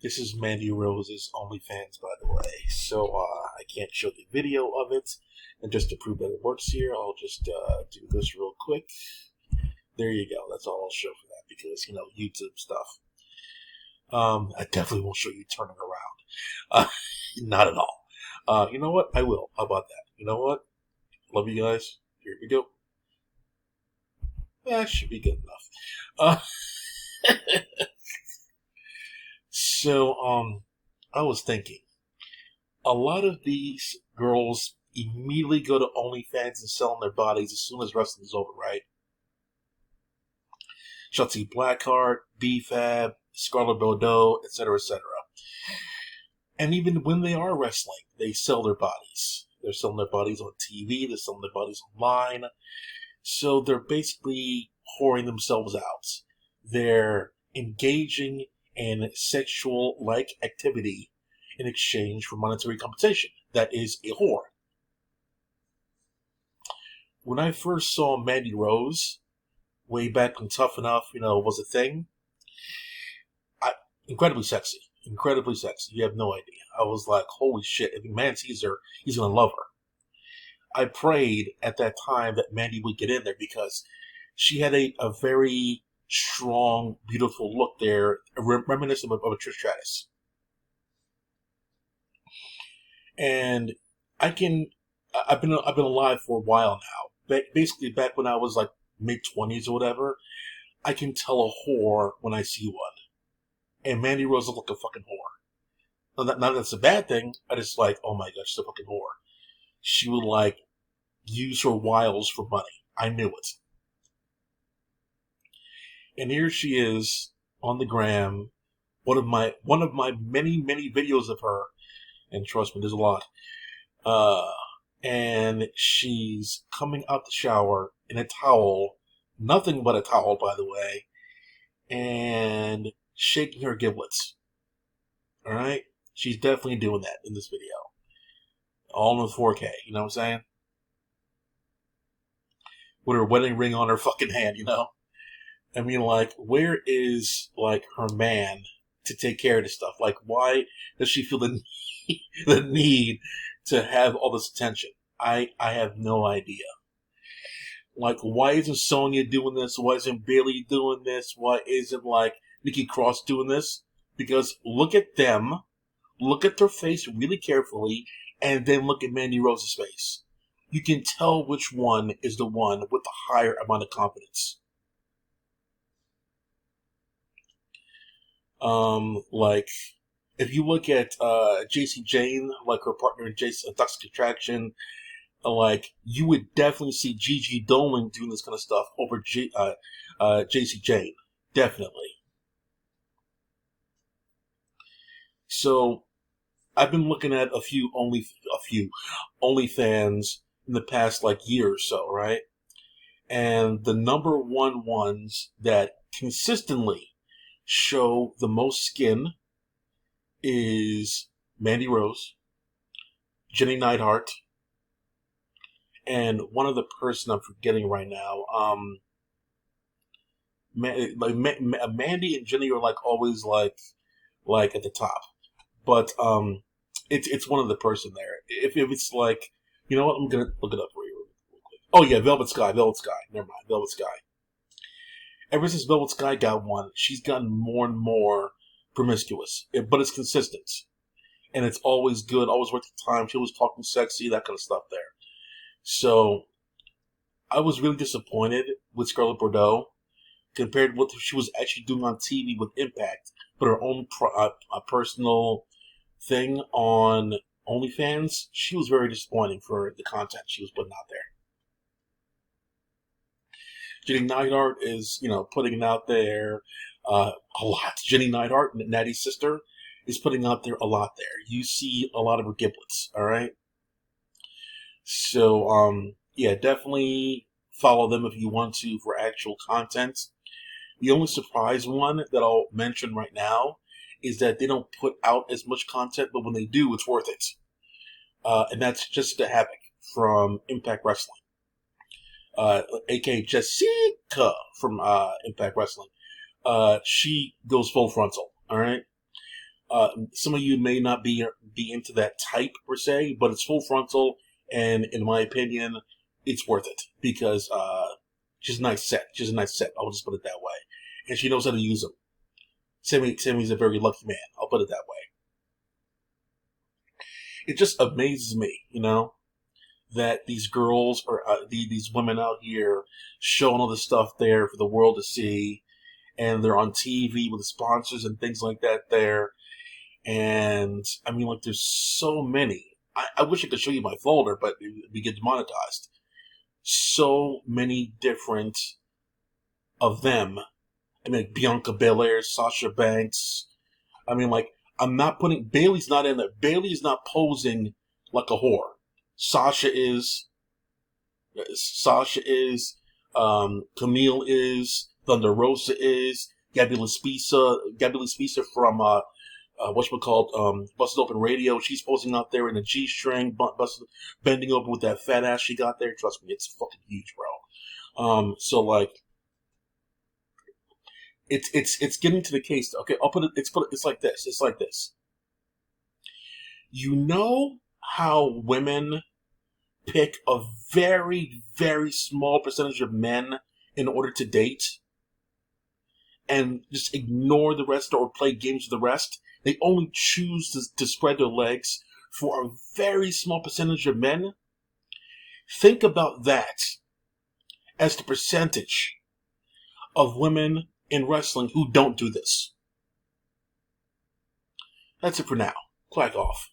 This is Mandy Rose's OnlyFans, by the way. So I can't show the video of it, and just to prove that it works here, I'll just do this real quick. There you go. That's all I'll show for that because YouTube stuff. I definitely won't show you turning around. Not at all. You know what? I will. How about that? You know what? Love you guys. Here we go. That should be good enough. So I was thinking, a lot of these girls immediately go to OnlyFans and selling their bodies as soon as wrestling is over, right? Shotzi Blackheart, B-Fab, Scarlett Bordeaux, etc., etc. And even when they are wrestling, they sell their bodies. They're selling their bodies on TV, they're selling their bodies online. So they're basically whoring themselves out. They're engaging in sexual-like activity in exchange for monetary compensation. That is a whore. When I first saw Mandy Rose, way back when Tough Enough, was a thing, incredibly sexy. Incredibly sexy. You have no idea. I was like, holy shit, if a man sees her, he's going to love her. I prayed at that time that Mandy would get in there because she had a very strong, beautiful look there, reminiscent of a Trish Stratus. And I've been alive for a while now. Basically, back when I was like mid-20s or whatever, I can tell a whore when I see one. And Mandy Rose looked like a fucking whore. Not that that's a bad thing. I just like, oh my god, she's a fucking whore. She would like use her wiles for money. I knew it. And here she is on the gram. One of my many videos of her, and trust me, there's a lot. And she's coming out the shower in a towel, nothing but a towel, by the way, and shaking her giblets. All right, she's definitely doing that in this video, all in 4K. You know what I'm saying? With her wedding ring on her fucking hand. I mean, like, where is like her man to take care of this stuff? Like, why does she feel the the need to have all this attention? I have no idea. Like, why isn't Sonya doing this? Why isn't Bayley doing this? Why isn't like Nikki Cross doing this? Because look at them, look at their face really carefully, and then look at Mandy Rose's face. You can tell which one is the one with the higher amount of confidence. Like, if you look at Jacy Jayne, like her partner in Toxic Attraction, like, you would definitely see Gigi Dolan doing this kind of stuff over Jacy Jayne. Definitely. So, I've been looking at a few OnlyFans in the past like year or so, right? And the number one ones that consistently show the most skin is Mandy Rose, Jenny Neidhart, and one other person I'm forgetting right now. Mandy and Jenny are like always like at the top, but it's one of the person there. If it's like, you know what, I'm gonna look it up for you real quick. Oh yeah, Velvet Sky. Never mind, Velvet Sky. Ever since Velvet Sky got one, she's gotten more and more promiscuous, but it's consistent. And it's always good, always worth the time. She always talking sexy, that kind of stuff there. So, I was really disappointed with Scarlett Bordeaux compared to what she was actually doing on TV with Impact, but her own personal thing on OnlyFans. She was very disappointing for the content she was putting out there. Jenny Neidhart is, putting it out there a lot. Jenny Neidhart, Natty's sister, is putting out there a lot there. You see a lot of her giblets, all right? So, yeah, definitely follow them if you want to for actual content. The only surprise one that I'll mention right now is that they don't put out as much content, but when they do, it's worth it. And that's Jessica Havoc from Impact Wrestling. A.k.a. Jessica from Impact Wrestling. She goes full frontal, all right? Some of you may not be into that type per se, but it's full frontal, and in my opinion, it's worth it because she's a nice set. She's a nice set. I'll just put it that way, and she knows how to use them. Sammy's a very lucky man. I'll put it that way. It just amazes me, that these girls or these women out here showing all this stuff there for the world to see, and they're on TV with the sponsors and things like that there. And I mean, like, there's so many. I wish I could show you my folder, but we get demonetized. So many different of them. I mean, like Bianca Belair, Sasha Banks. I mean, like, I'm not putting Bailey's not in there. Bailey is not posing like a whore. Sasha is. Camille is. Thunder Rosa is. Gabby Laspisa from Busted Open Radio. She's posing out there in a G-string, bending over with that fat ass she got there. Trust me, it's fucking huge, bro. So like, it's getting to the case. Okay, it's like this. It's like this. You know how women pick a very, very small percentage of men in order to date, and just ignore the rest or play games with the rest? They only choose to spread their legs for a very small percentage of men. Think about that as the percentage of women in wrestling who don't do this. That's it for now. Clack off.